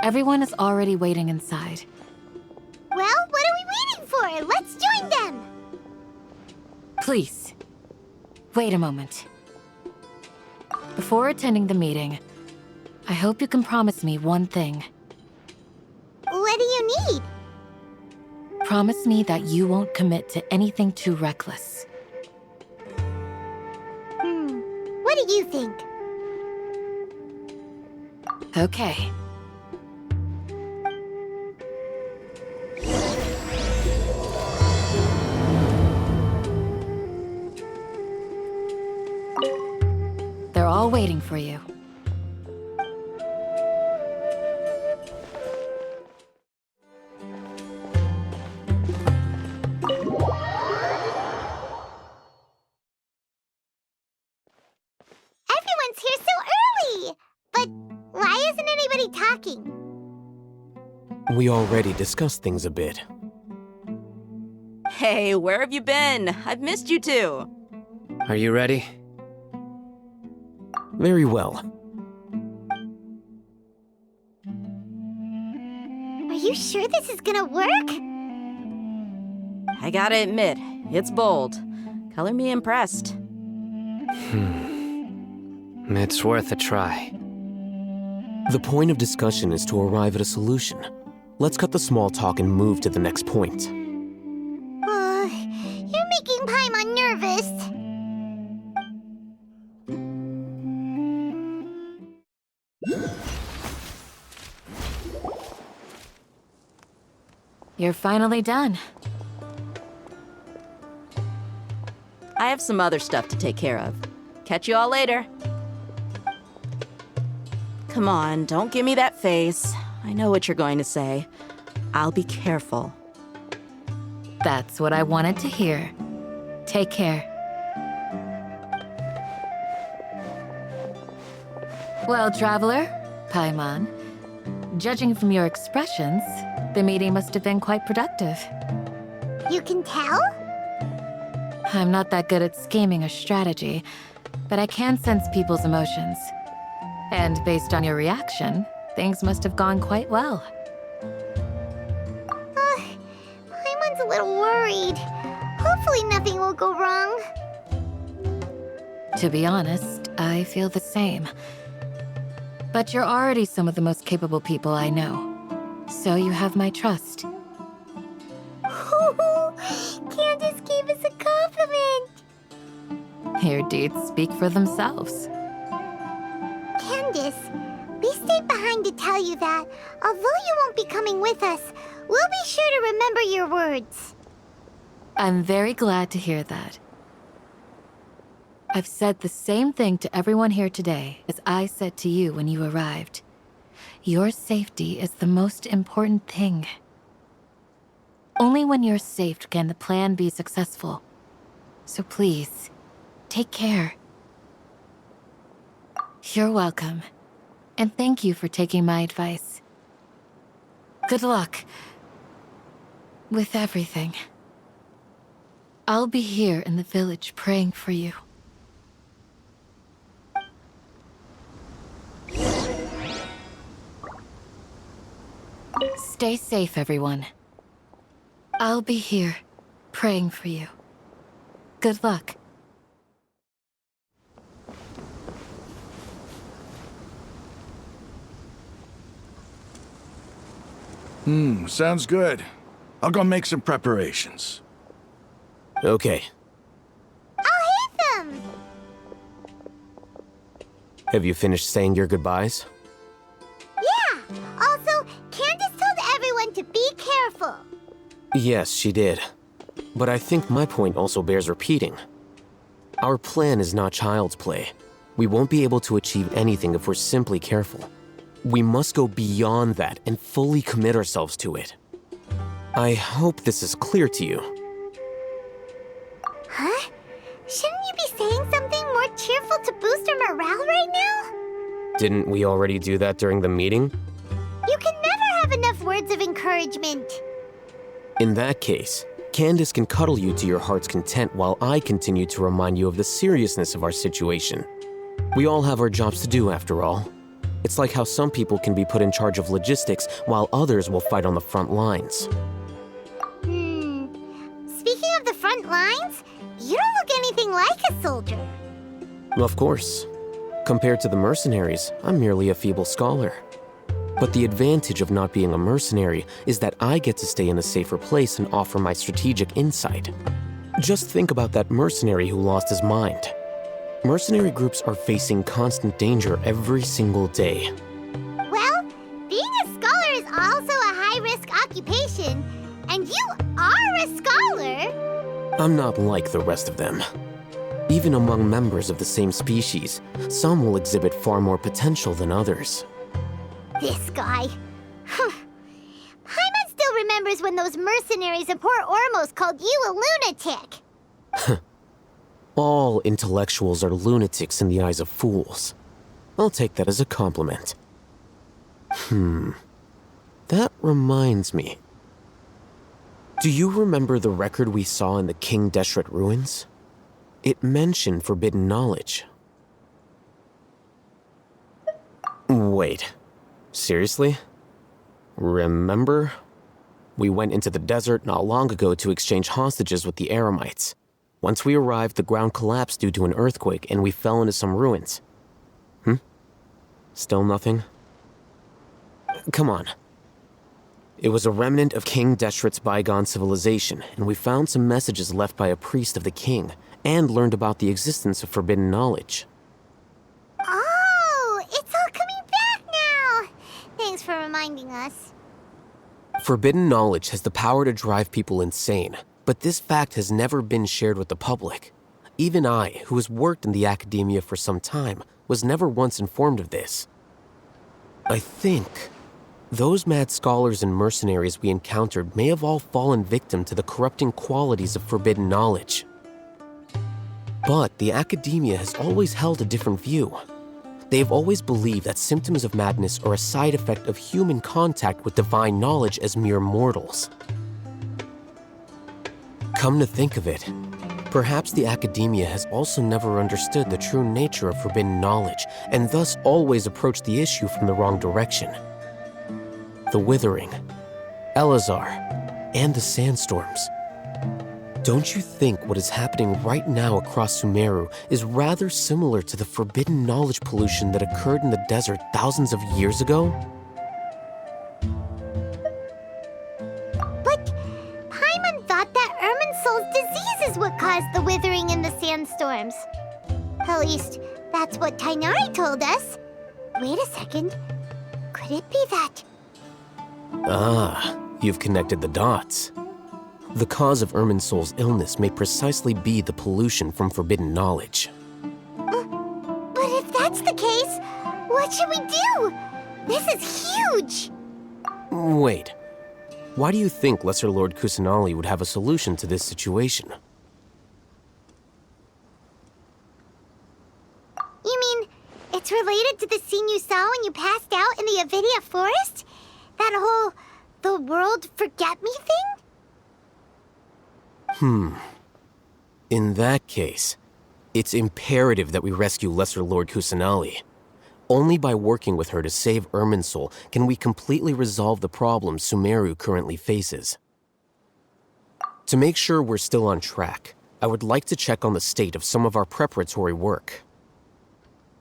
Everyone is already waiting inside. Well, what are we waiting for? Let's join them! Please, wait a moment. Before attending the meeting, I hope you can promise me one thing. What do you need? Promise me that you won't commit to anything too reckless. What do you think? Okay. They're all waiting for you. Everyone's here so early! But why isn't anybody talking? We already discussed things a bit. Hey, where have you been? I've missed you too. Are you ready? Very well. Are you sure this is gonna work? I gotta admit, it's bold. Color me impressed. It's worth a try. The point of discussion is to arrive at a solution. Let's cut the small talk and move to the next point. You're making Paimon nervous. You're finally done. I have some other stuff to take care of. Catch you all later. Come on, don't give me that face. I know what you're going to say. I'll be careful. That's what I wanted to hear. Take care. Well, traveler, Paimon, judging from your expressions, the meeting must have been quite productive. You can tell? I'm not that good at scheming or strategy, but I can sense people's emotions. And based on your reaction, things must have gone quite well. Paimon's a little worried. Hopefully nothing will go wrong. To be honest, I feel the same. But you're already some of the most capable people I know. So you have my trust. Candace gave us a compliment! Your deeds speak for themselves. Candace, we stayed behind to tell you that, although you won't be coming with us, we'll be sure to remember your words. I'm very glad to hear that. I've said the same thing to everyone here today as I said to you when you arrived. Your safety is the most important thing. Only when you're safe can the plan be successful. So please, take care. You're welcome. And thank you for taking my advice. Good luck with everything. I'll be here in the village praying for you. Stay safe, everyone. I'll be here, praying for you. Good luck. Sounds good. I'll go make some preparations. Okay. I'll hit them! Have you finished saying your goodbyes? Yeah! Also, Candace told everyone to be careful. Yes, she did. But I think my point also bears repeating. Our plan is not child's play. We won't be able to achieve anything if we're simply careful. We must go beyond that and fully commit ourselves to it. I hope this is clear to you. Huh? Shouldn't you be saying something more cheerful to boost our morale right now? Didn't we already do that during the meeting? You can never have enough words of encouragement. In that case, Candace can cuddle you to your heart's content while I continue to remind you of the seriousness of our situation. We all have our jobs to do after all. It's like how some people can be put in charge of logistics while others will fight on the front lines. Speaking of the front lines, you don't look anything like a soldier. Of course. Compared to the mercenaries, I'm merely a feeble scholar. But the advantage of not being a mercenary is that I get to stay in a safer place and offer my strategic insight. Just think about that mercenary who lost his mind. Mercenary groups are facing constant danger every single day. Well, being a scholar is also a high-risk occupation, and you are a scholar. I'm not like the rest of them. Even among members of the same species, some will exhibit far more potential than others. This guy. Paimon still remembers when those mercenaries in Port Ormos called you a lunatic. All intellectuals are lunatics in the eyes of fools. I'll take that as a compliment. That reminds me. Do you remember the record we saw in the King Deshret ruins? It mentioned forbidden knowledge. Wait. Seriously? Remember? We went into the desert not long ago to exchange hostages with the Eremites. Once we arrived, the ground collapsed due to an earthquake and we fell into some ruins. Still nothing? Come on. It was a remnant of King Deshret's bygone civilization, and we found some messages left by a priest of the king, and learned about the existence of forbidden knowledge. Oh, it's all coming back now. Thanks for reminding us. Forbidden knowledge has the power to drive people insane, but this fact has never been shared with the public. Even I, who has worked in the academia for some time, was never once informed of this. I think those mad scholars and mercenaries we encountered may have all fallen victim to the corrupting qualities of forbidden knowledge. But the academia has always held a different view. They have always believed that symptoms of madness are a side effect of human contact with divine knowledge as mere mortals. Come to think of it, perhaps the academia has also never understood the true nature of forbidden knowledge, and thus always approached the issue from the wrong direction. The Withering, Elazar, and the Sandstorms. Don't you think what is happening right now across Sumeru is rather similar to the forbidden knowledge pollution that occurred in the desert thousands of years ago? But Paimon thought that Irminsul's disease is what caused the withering and the sandstorms. At least, that's what Tighnari told us. Wait a second. Could it be that? Ah, you've connected the dots. The cause of Irminsul's illness may precisely be the pollution from forbidden knowledge. But if that's the case, what should we do? This is huge! Wait. Why do you think Lesser Lord Kusanali would have a solution to this situation? You mean, it's related to the scene you saw when you passed out in the Avidia forest? That whole, the world forget me thing? In that case, it's imperative that we rescue Lesser Lord Kusanali. Only by working with her to save Irminsul can we completely resolve the problems Sumeru currently faces. To make sure we're still on track, I would like to check on the state of some of our preparatory work.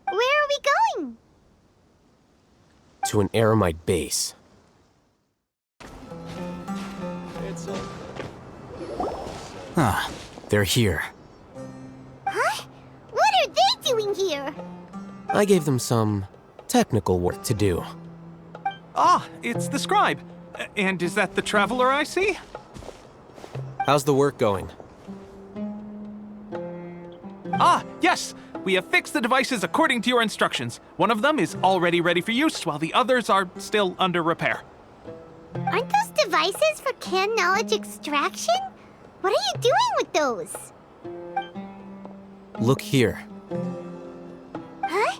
Where are we going? To an Eremite base. They're here. Huh? What are they doing here? I gave them some technical work to do. Ah, it's the scribe. And is that the traveler I see? How's the work going? Ah, yes! We have fixed the devices according to your instructions. One of them is already ready for use, while the others are still under repair. Aren't those devices for canned knowledge extraction? What are you doing with those? Look here. Huh?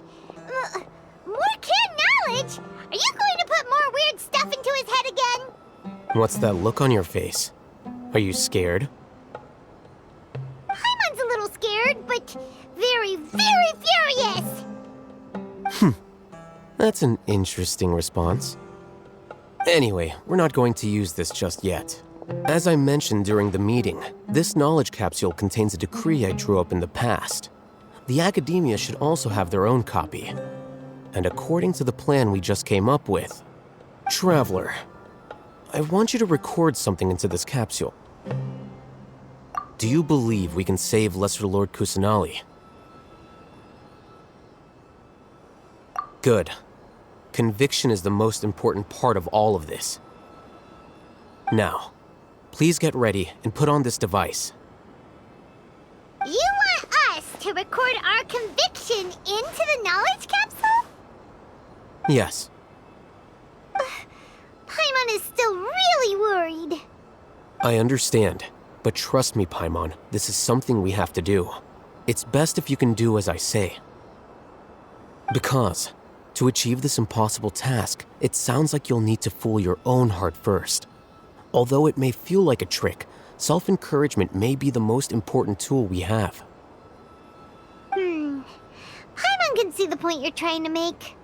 More canned knowledge? Are you going to put more weird stuff into his head again? What's that look on your face? Are you scared? Paimon's a little scared, but very, very furious. That's an interesting response. Anyway, we're not going to use this just yet. As I mentioned during the meeting, this knowledge capsule contains a decree I drew up in the past. The academia should also have their own copy. And according to the plan we just came up with, Traveler, I want you to record something into this capsule. Do you believe we can save Lesser Lord Kusanali? Good. Conviction is the most important part of all of this. Now, please get ready and put on this device. You want us to record our conviction into the knowledge capsule? Yes. Paimon is still really worried. I understand, but trust me, Paimon, this is something we have to do. It's best if you can do as I say. Because, to achieve this impossible task, it sounds like you'll need to fool your own heart first. Although it may feel like a trick, self-encouragement may be the most important tool we have. Paimon can see the point you're trying to make.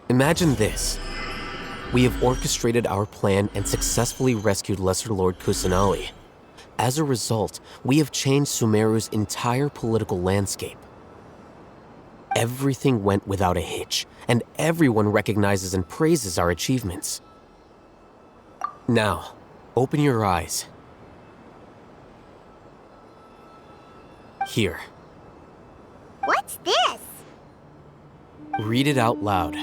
Imagine this. We have orchestrated our plan and successfully rescued Lesser Lord Kusanali. As a result, we have changed Sumeru's entire political landscape. Everything went without a hitch, and everyone recognizes and praises our achievements. Now, open your eyes. Here. What's this? Read it out loud.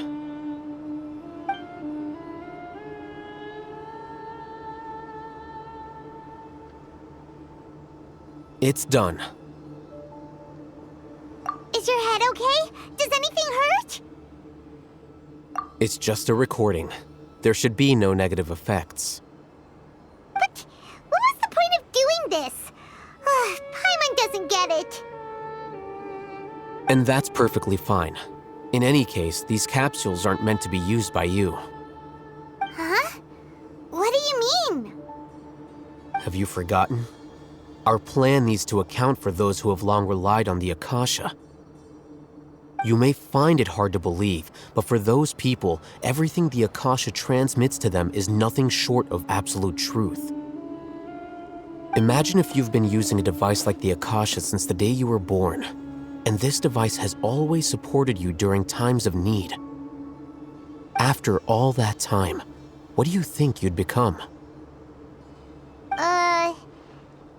It's done. Is your head okay? Does anything hurt? It's just a recording. There should be no negative effects. But what was the point of doing this? Paimon doesn't get it. And that's perfectly fine. In any case, these capsules aren't meant to be used by you. Huh? What do you mean? Have you forgotten? Our plan needs to account for those who have long relied on the Akasha. You may find it hard to believe, but for those people, everything the Akasha transmits to them is nothing short of absolute truth. Imagine if you've been using a device like the Akasha since the day you were born, and this device has always supported you during times of need. After all that time, what do you think you'd become?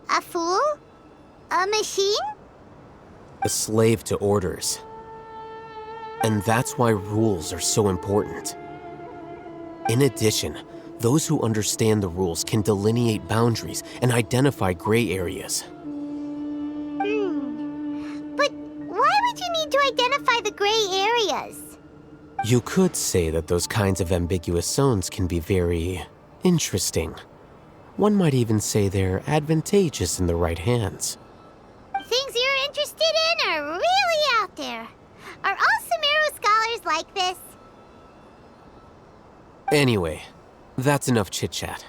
A fool? A machine? A slave to orders. And that's why rules are so important. In addition, those who understand the rules can delineate boundaries and identify gray areas. But why would you need to identify the gray areas? You could say that those kinds of ambiguous zones can be very interesting. One might even say they're advantageous in the right hands. Things you're interested in are really out there. Are all Sumeru scholars like this? Anyway, that's enough chit-chat.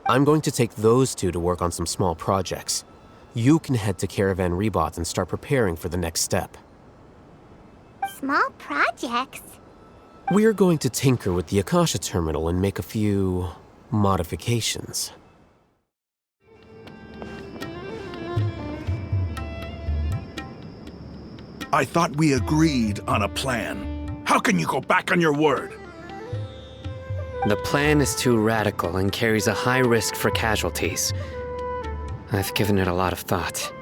I'm going to take those two to work on some small projects. You can head to Caravan Rebot and start preparing for the next step. Small projects? We're going to tinker with the Akasha terminal and make a few modifications. I thought we agreed on a plan. How can you go back on your word? The plan is too radical and carries a high risk for casualties. I've given it a lot of thought.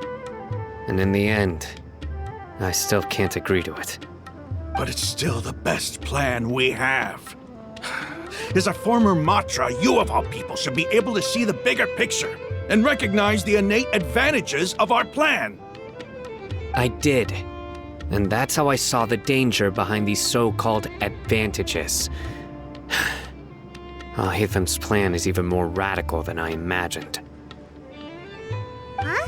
And in the end, I still can't agree to it. But it's still the best plan we have. As a former Matra, you of all people should be able to see the bigger picture and recognize the innate advantages of our plan. I did. And that's how I saw the danger behind these so-called advantages. Al-Hitham's plan is even more radical than I imagined. Huh?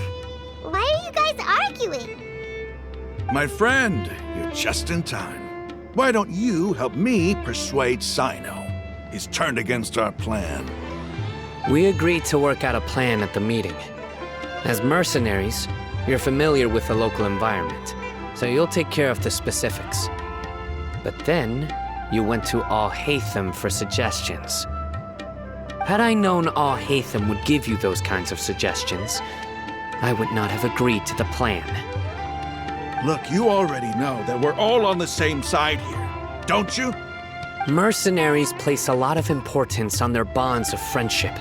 Why are you guys arguing? My friend, you're just in time. Why don't you help me persuade Sino? He's turned against our plan. We agreed to work out a plan at the meeting. As mercenaries, you're familiar with the local environment, so you'll take care of the specifics. But then, you went to Al-Haytham for suggestions. Had I known Al-Haytham would give you those kinds of suggestions, I would not have agreed to the plan. Look, you already know that we're all on the same side here, don't you? Mercenaries place a lot of importance on their bonds of friendship,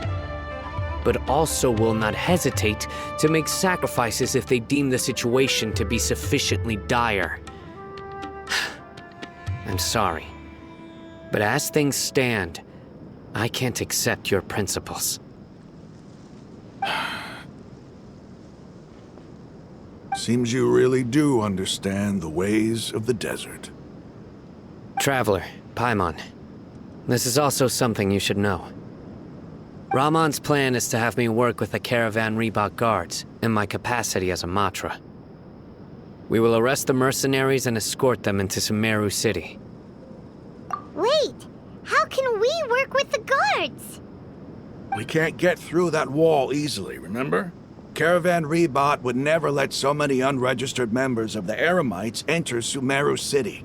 but also will not hesitate to make sacrifices if they deem the situation to be sufficiently dire. I'm sorry, but as things stand, I can't accept your principles. Seems you really do understand the ways of the desert. Traveler, Paimon, this is also something you should know. Ramon's plan is to have me work with the Caravan Reebok guards in my capacity as a Matra. We will arrest the mercenaries and escort them into Sumeru City. Wait, how can we work with the guards? We can't get through that wall easily, remember? Caravan Reebok would never let so many unregistered members of the Eremites enter Sumeru City.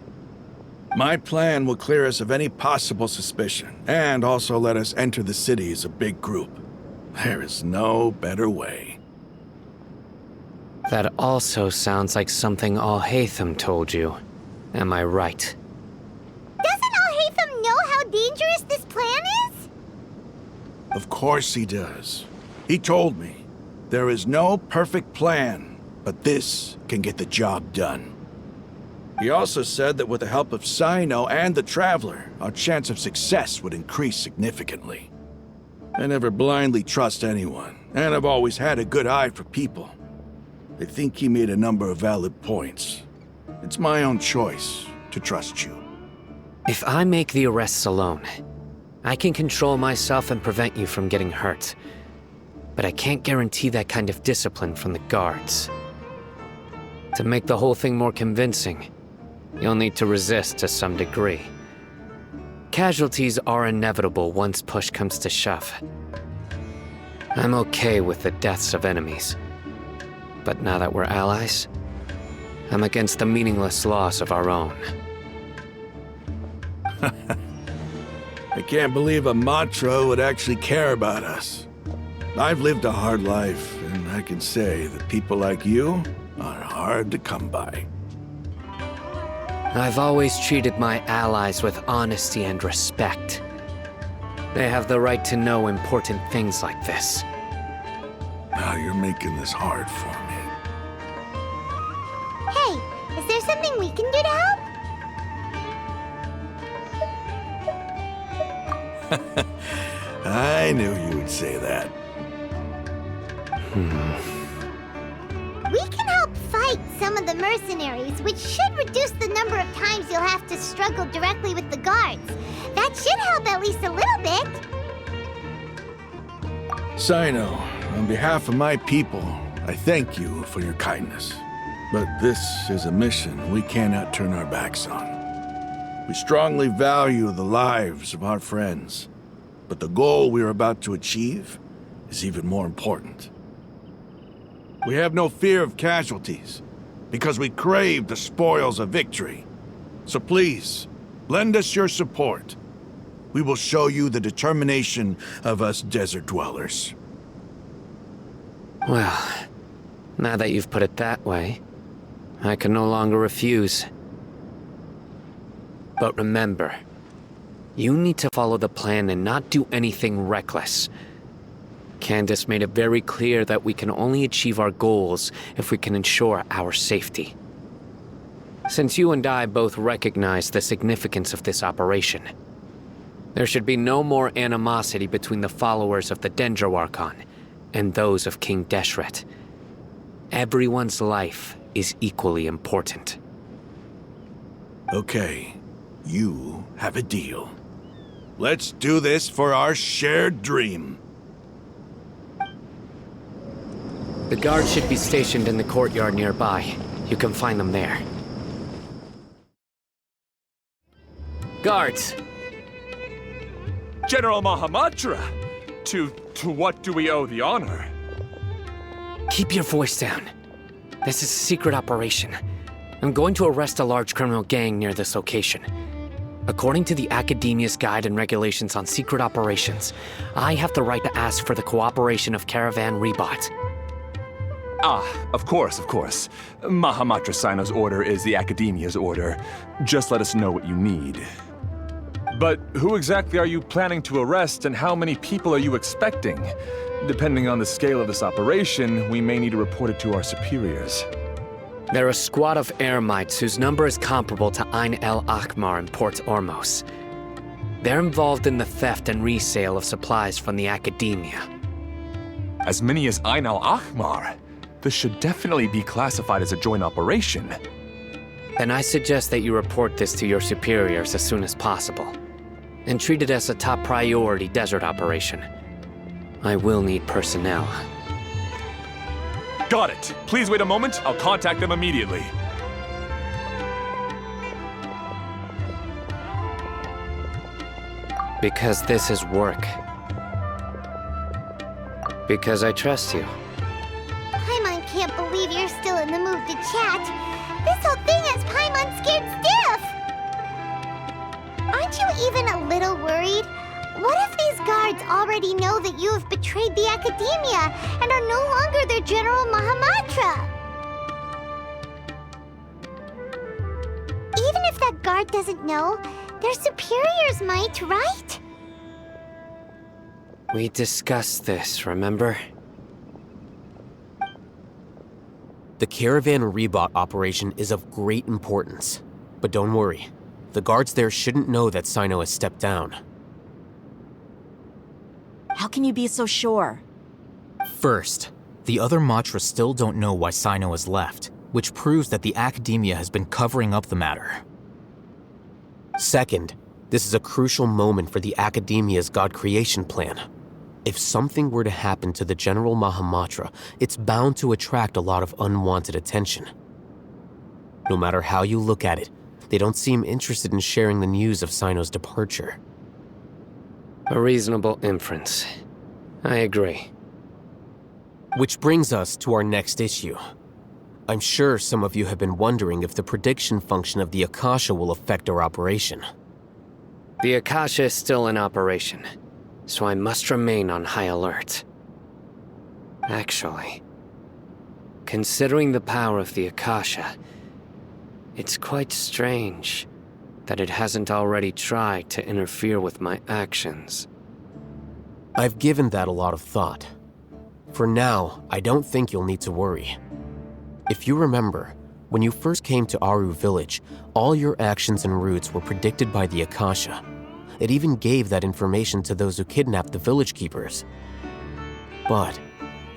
My plan will clear us of any possible suspicion, and also let us enter the city as a big group. There is no better way. That also sounds like something Al-Haytham told you. Am I right? Doesn't Al-Haytham know how dangerous this plan is? Of course he does. He told me. There is no perfect plan, but this can get the job done. He also said that with the help of Sino and the Traveler, our chance of success would increase significantly. I never blindly trust anyone, and I've always had a good eye for people. I think he made a number of valid points. It's my own choice to trust you. If I make the arrests alone, I can control myself and prevent you from getting hurt. But I can't guarantee that kind of discipline from the guards. To make the whole thing more convincing, you'll need to resist to some degree. Casualties are inevitable once push comes to shove. I'm okay with the deaths of enemies. But now that we're allies, I'm against the meaningless loss of our own. I can't believe a Matra would actually care about us. I've lived a hard life, and I can say that people like you are hard to come by. I've always treated my allies with honesty and respect. They have the right to know important things like this. Now you're making this hard for me. Hey, is there something we can do to help? I knew you would say that. We can help fight some of the mercenaries, which should reduce the number of times you'll have to struggle directly with the guards. That should help at least a little bit. Sino, on behalf of my people, I thank you for your kindness. But this is a mission we cannot turn our backs on. We strongly value the lives of our friends, but the goal we are about to achieve is even more important. We have no fear of casualties, because we crave the spoils of victory. So please, lend us your support. We will show you the determination of us desert dwellers. Well, now that you've put it that way, I can no longer refuse. But remember, you need to follow the plan and not do anything reckless. Candace made it very clear that we can only achieve our goals if we can ensure our safety. Since you and I both recognize the significance of this operation, there should be no more animosity between the followers of the Dendro Archon and those of King Deshret. Everyone's life is equally important. Okay, you have a deal. Let's do this for our shared dream. The guards should be stationed in the courtyard nearby. You can find them there. Guards! General Mahamatra! To what do we owe the honor? Keep your voice down. This is a secret operation. I'm going to arrest a large criminal gang near this location. According to the Academia's Guide and Regulations on Secret Operations, I have the right to ask for the cooperation of Caravan Rebot. Ah, of course, of course. Mahamatra Sino's order is the Academia's order. Just let us know what you need. But who exactly are you planning to arrest, and how many people are you expecting? Depending on the scale of this operation, we may need to report it to our superiors. They're a squad of eremites whose number is comparable to Ain el Akmar in Port Ormos. They're involved in the theft and resale of supplies from the Academia. As many as Ain al Akmar? This should definitely be classified as a joint operation. Then I suggest that you report this to your superiors as soon as possible, and treat it as a top priority desert operation. I will need personnel. Got it. Please wait a moment. I'll contact them immediately. Because this is work. Because I trust you. Paimon can't believe you're still in the mood to chat. This whole thing has Paimon scared stiff. Aren't you even a little worried? What if these guards already know that you have betrayed the Academia and are no longer their General Mahamatra? Even if that guard doesn't know, their superiors might, right? We discussed this, remember? The Caravan Rebot operation is of great importance. But don't worry, the guards there shouldn't know that Sino has stepped down. How can you be so sure? First, the other Matra still don't know why Sino has left, which proves that the Academia has been covering up the matter. Second, this is a crucial moment for the Academia's God creation plan. If something were to happen to the General Mahamatra, it's bound to attract a lot of unwanted attention. No matter how you look at it, they don't seem interested in sharing the news of Sino's departure. A reasonable inference. I agree. Which brings us to our next issue. I'm sure some of you have been wondering if the prediction function of the Akasha will affect our operation. The Akasha is still in operation, so I must remain on high alert. Actually, considering the power of the Akasha, it's quite strange that it hasn't already tried to interfere with my actions. I've given that a lot of thought. For now, I don't think you'll need to worry. If you remember, when you first came to Aru Village, all your actions and routes were predicted by the Akasha. It even gave that information to those who kidnapped the village keepers. But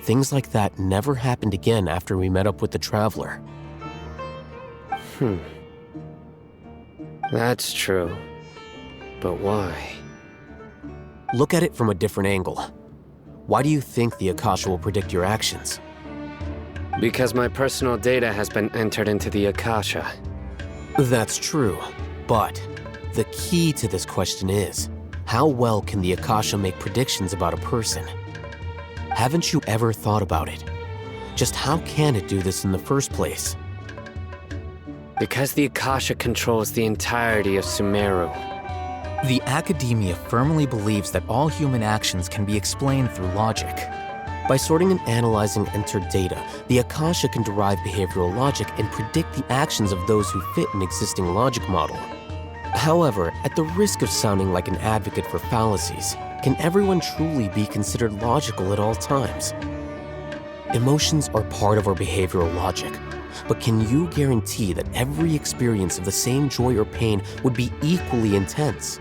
things like that never happened again after we met up with the Traveler. That's true. But why? Look at it from a different angle. Why do you think the Akasha will predict your actions? Because my personal data has been entered into the Akasha. That's true, but the key to this question is, how well can the Akasha make predictions about a person? Haven't you ever thought about it? Just how can it do this in the first place? Because the Akasha controls the entirety of Sumeru. The Academia firmly believes that all human actions can be explained through logic. By sorting and analyzing entered data, the Akasha can derive behavioral logic and predict the actions of those who fit an existing logic model. However, at the risk of sounding like an advocate for fallacies, can everyone truly be considered logical at all times? Emotions are part of our behavioral logic, but can you guarantee that every experience of the same joy or pain would be equally intense?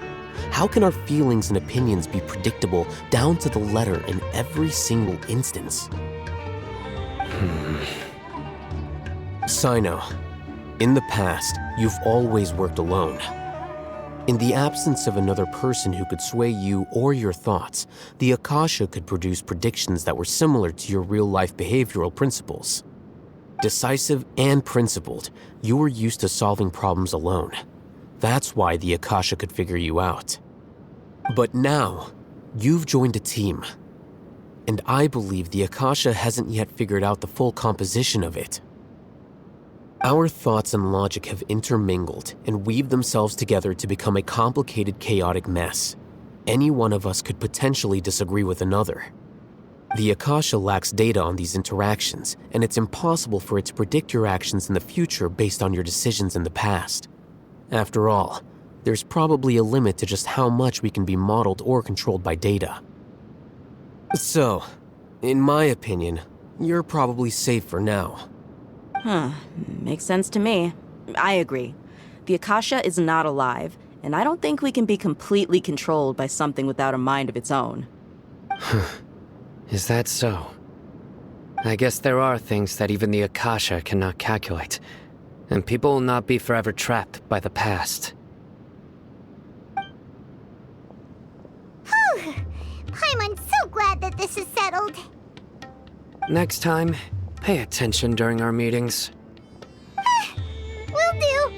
How can our feelings and opinions be predictable down to the letter in every single instance? Sino, in the past, you've always worked alone. In the absence of another person who could sway you or your thoughts, the Akasha could produce predictions that were similar to your real-life behavioral principles. Decisive and principled, you were used to solving problems alone. That's why the Akasha could figure you out. But now, you've joined a team. And I believe the Akasha hasn't yet figured out the full composition of it. Our thoughts and logic have intermingled and weaved themselves together to become a complicated, chaotic mess. Any one of us could potentially disagree with another. The Akasha lacks data on these interactions, and it's impossible for it to predict your actions in the future based on your decisions in the past. After all, there's probably a limit to just how much we can be modeled or controlled by data. So, in my opinion, you're probably safe for now. Makes sense to me. I agree. The Akasha is not alive, and I don't think we can be completely controlled by something without a mind of its own. Is that so? I guess there are things that even the Akasha cannot calculate, and people will not be forever trapped by the past. Whew! I'm so glad that this is settled. Next time, pay attention during our meetings. Will do.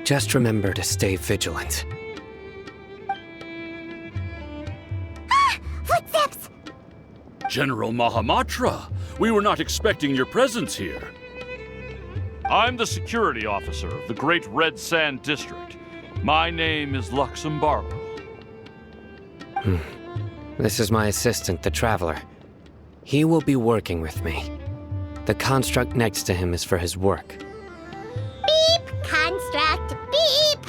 Just remember to stay vigilant. Footsteps! General Mahamatra, we were not expecting your presence here. I'm the security officer of the Great Red Sand District. My name is Luxembargo. This is my assistant, the Traveler. He will be working with me. The construct next to him is for his work. Beep! Construct! Beep!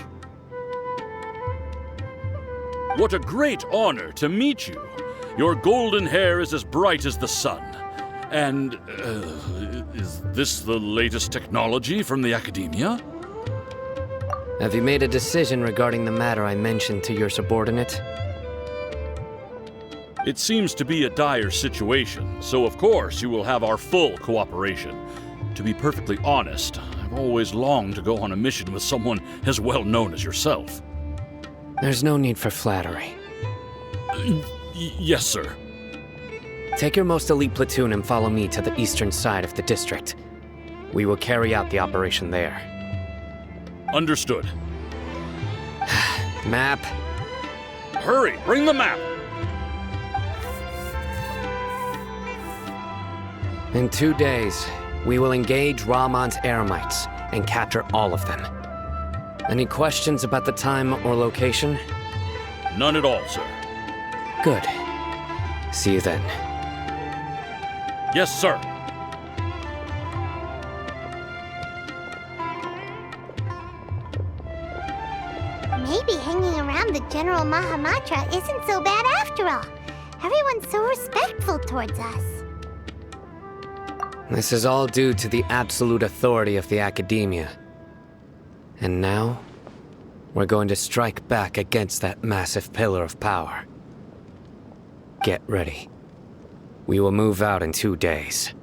What a great honor to meet you. Your golden hair is as bright as the sun. And, is this the latest technology from the Academia? Have you made a decision regarding the matter I mentioned to your subordinate? It seems to be a dire situation, so of course you will have our full cooperation. To be perfectly honest, I've always longed to go on a mission with someone as well known as yourself. There's no need for flattery. Yes, sir. Take your most elite platoon and follow me to the eastern side of the district. We will carry out the operation there. Understood. Map. Hurry, bring the map! In 2 days, we will engage Rahman's Eremites and capture all of them. Any questions about the time or location? None at all, sir. Good. See you then. Yes, sir. Maybe hanging around the General Mahamatra isn't so bad after all. Everyone's so respectful towards us. This is all due to the absolute authority of the Academia. And now, we're going to strike back against that massive pillar of power. Get ready. We will move out in 2 days.